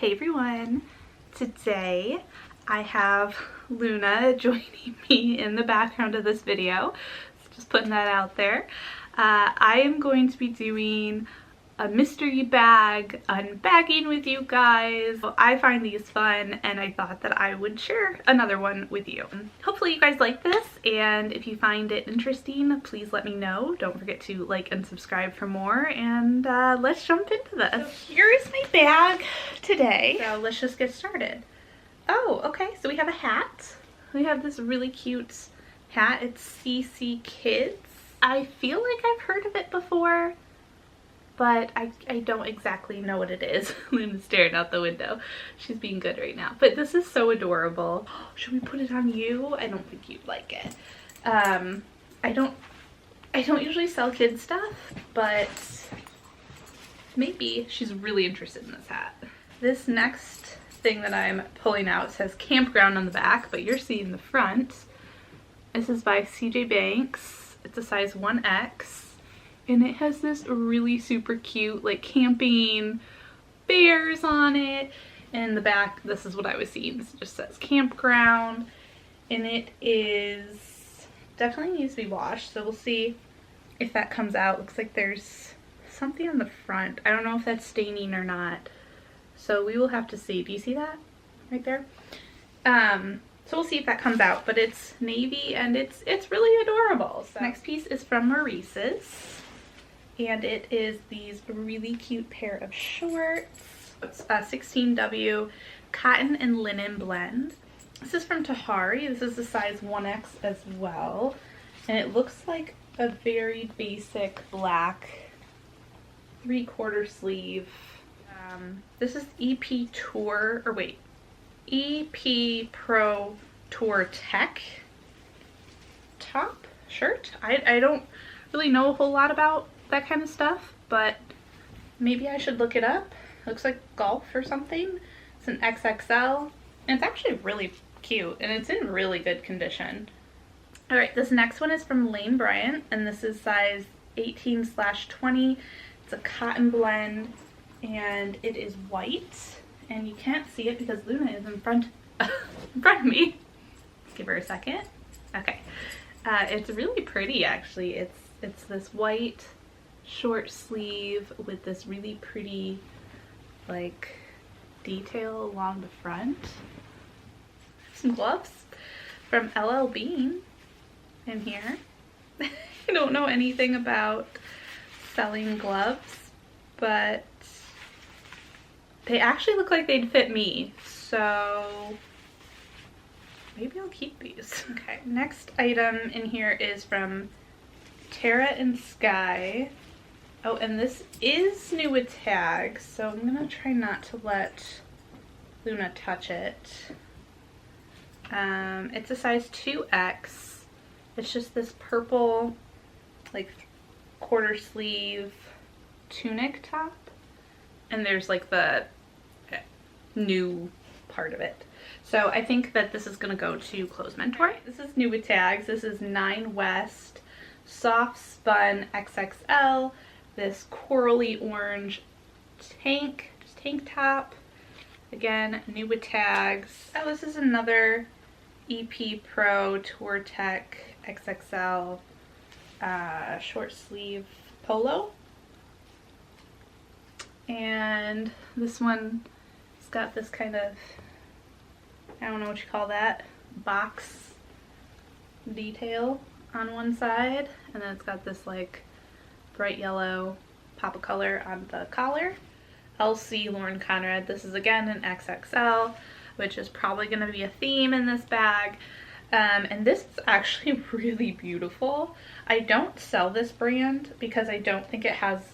Hey everyone, today I have Luna joining me in the background of this video, so just putting that out there. I am going to be doing a mystery bag unbagging with you guys. I find these fun and I thought that I would share another one with you. Hopefully you guys like this, and if you find it interesting, please let me know. Don't forget to like and subscribe for more, and let's jump into this. So here is my bag today. So let's just get started. Oh, okay, so we have a hat. We have this really cute hat. It's CC Kids. I feel like I've heard of it before, but I don't exactly know what it is. Luna's staring out the window. She's being good right now. But this is so adorable. Should we put it on you? I don't think you'd like it. I don't usually sell kids stuff, but maybe. She's really interested in this hat. This next thing that I'm pulling out says campground on the back, but you're seeing the front. This is by CJ Banks. It's a size 1X. And it has this really super cute like camping bears on it. And in the back, this is what I was seeing. This just says campground. And it is definitely needs to be washed. So we'll see if that comes out. Looks like there's something on the front. I don't know if that's staining or not. So we will have to see. Do you see that right there? So we'll see if that comes out. But it's navy and it's really adorable. So next piece is from Maurice's. And it is these really cute pair of shorts. It's a 16W cotton and linen blend. This is from Tahari. This is the size 1X as well. And it looks like a very basic black 3/4 sleeve. This is EP Tour, or wait, EP Pro Tour Tech top shirt. I don't really know a whole lot about that kind of stuff, but maybe I should look it up. Looks like golf or something. It's an XXL, and it's actually really cute, and it's in really good condition. All right, this next one is from Lane Bryant, and this is size 18/20. It's a cotton blend, and it is white, and you can't see it because Luna is in front of me. Let's give her a second. Okay, it's really pretty actually. It's this white short sleeve with this really pretty like detail along the front. Some gloves from LL Bean in here. I don't know anything about selling gloves, but they actually look like they'd fit me, so maybe I'll keep these. Okay, next item in here is from Tara and Sky. Oh, and this is new with tags, so I'm gonna try not to let Luna touch it. It's a size 2X. It's just this purple, like 1/4 sleeve tunic top, and there's like the new part of it. So I think that this is gonna go to Clothes Mentor. This is new with tags. This is 9 West soft spun XXL. This corally orange tank top. Again, new with tags. Oh, this is another EP Pro Tour Tech XXL short sleeve polo. And this one has got this kind of, I don't know what you call that, box detail on one side, and then it's got this like bright yellow pop of color on the collar. LC Lauren Conrad. This is again an XXL, which is probably going to be a theme in this bag. And this is actually really beautiful. I don't sell this brand because I don't think it has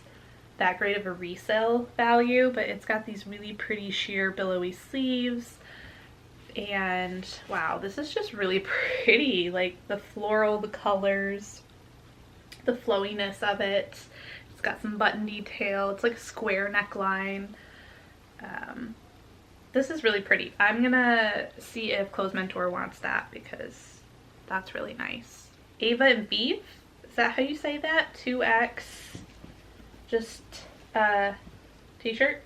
that great of a resale value, but it's got these really pretty sheer billowy sleeves. And wow, this is just really pretty. Like the floral, the colors, the flowiness of it. It's got some button detail. It's like a square neckline. This is really pretty. I'm gonna see if Clothes Mentor wants that because that's really nice. Ava and Beef, is that how you say that? 2X, just t-shirt.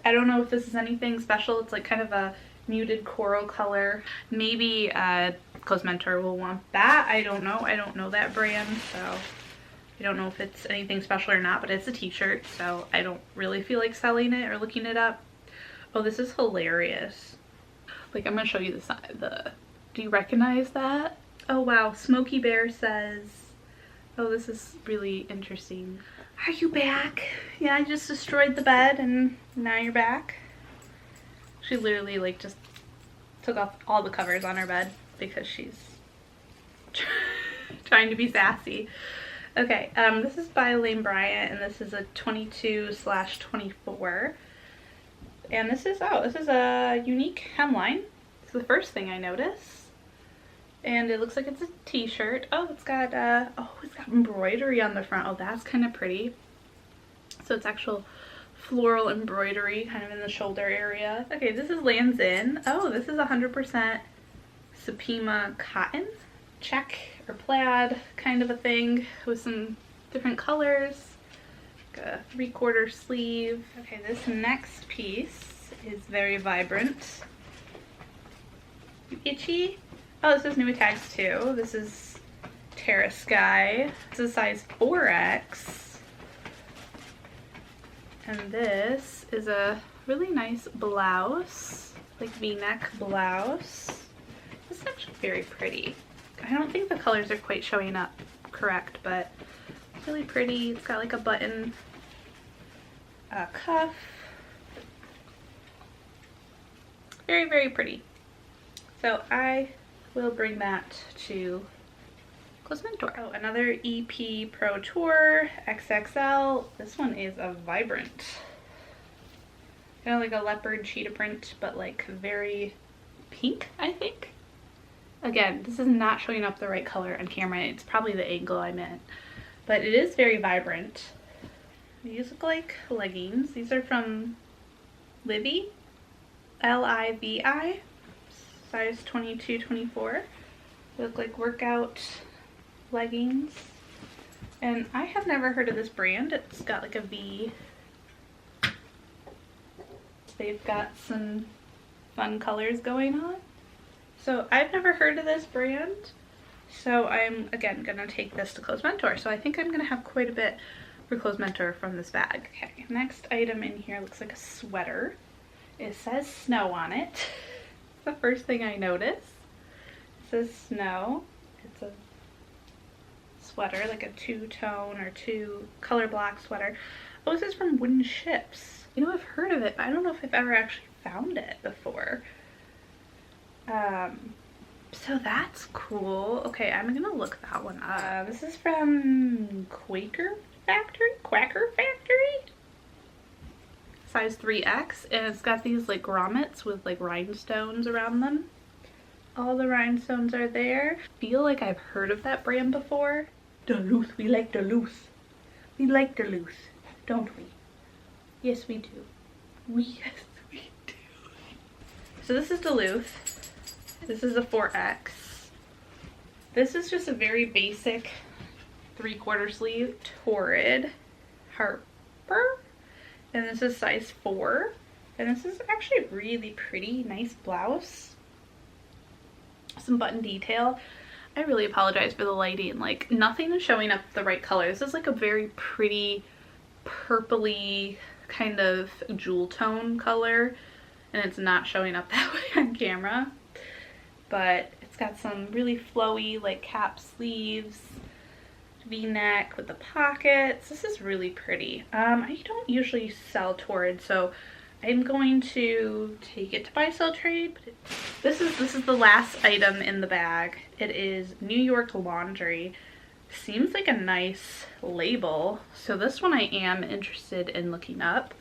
I don't know if this is anything special. It's like kind of a muted coral color. Maybe Cosmentor will want that. I don't know. I don't know that brand, so I don't know if it's anything special or not, but it's a t-shirt, so I don't really feel like selling it or looking it up. Oh, this is hilarious. Like, I'm gonna show you the side. Do you recognize that? Oh wow, Smokey Bear says, oh, this is really interesting. Are you back? Yeah, I just destroyed the bed and now you're back. She literally like just took off all the covers on her bed because she's trying to be sassy. Okay, this is by Lane Bryant, and this is a 22/24. And this is a unique hemline. It's the first thing I noticed. And it looks like it's a t-shirt. Oh, it's got embroidery on the front. Oh, that's kind of pretty. So it's actual floral embroidery kind of in the shoulder area. Okay, this is Lands' End. Oh, this is 100% Supima cotton. Check or plaid kind of a thing with some different colors. Like a 3/4 sleeve. Okay, this next piece is very vibrant. Itchy. Oh, this is New Tags too. This is Terra Sky. This is size 4X. And this is a really nice blouse, like V-neck blouse. This is actually very pretty. I don't think the colors are quite showing up correct, but it's really pretty. It's got like a button, cuff. Very, very pretty. So I will bring that to Cosmentor. Oh, another EP Pro Tour XXL. This one is a vibrant, kind of like a leopard cheetah print, but like very pink, I think. Again, this is not showing up the right color on camera. It's probably the angle I meant, but it is very vibrant. These look like leggings. These are from Livi, L-I-V-I, size 22/24. They look like workout leggings. And I have never heard of this brand. It's got like a V. They've got some fun colors going on. So I've never heard of this brand. So I'm, again, gonna take this to Cosmentor. So I think I'm gonna have quite a bit for Cosmentor from this bag. Okay, next item in here looks like a sweater. It says snow on it. The first thing I noticed. It says snow. It's a sweater, like a two-tone or two color block sweater. Oh, this is from Wooden Ships. You know, I've heard of it, but I don't know if I've ever actually found it before. So that's cool. Okay, I'm gonna look that one up. This is from Quaker Factory? Size 3X, and it's got these like grommets with like rhinestones around them. All the rhinestones are there. I feel like I've heard of that brand before. Duluth, we like Duluth. We like Duluth, don't we? Yes, we do. Yes, we do. So this is Duluth. This is a 4X. This is just a very basic 3/4 sleeve Torrid Harper. And this is size 4. And this is actually really pretty. Nice blouse. Some button detail. I really apologize for the lighting. Like, nothing is showing up the right color. This is like a very pretty purpley kind of jewel tone color. And it's not showing up that way on camera. But it's got some really flowy like cap sleeves. V-neck with the pockets. This is really pretty. I don't usually sell Torrid, so I'm going to take it to buy, sell, trade. But this is the last item in the bag. It is New York Laundry. Seems like a nice label. So this one I am interested in looking up.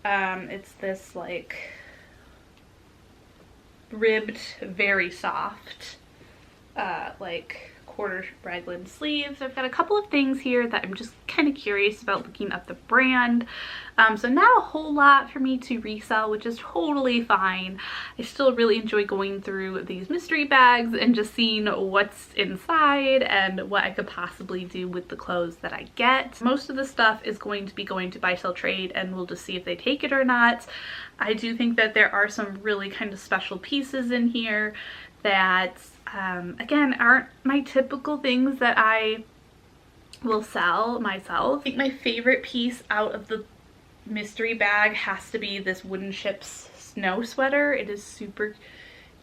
It's this like ribbed, very soft, like quarter raglan sleeves. I've got a couple of things here that I'm just kind of curious about looking up the brand. So not a whole lot for me to resell, which is totally fine. I still really enjoy going through these mystery bags and just seeing what's inside and what I could possibly do with the clothes that I get. Most of the stuff is going to be going to buy, sell, trade, and we'll just see if they take it or not. I do think that there are some really kind of special pieces in here that again aren't my typical things that I will sell myself. I think my favorite piece out of the mystery bag has to be this Wooden Ships snow sweater. It is super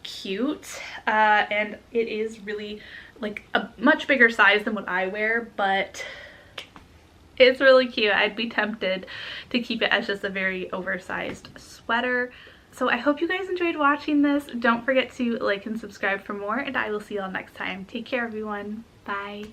cute and it is really like a much bigger size than what I wear, but it's really cute. I'd be tempted to keep it as just a very oversized sweater. So I hope you guys enjoyed watching this. Don't forget to like and subscribe for more, and I will see you all next time. Take care, everyone. Bye.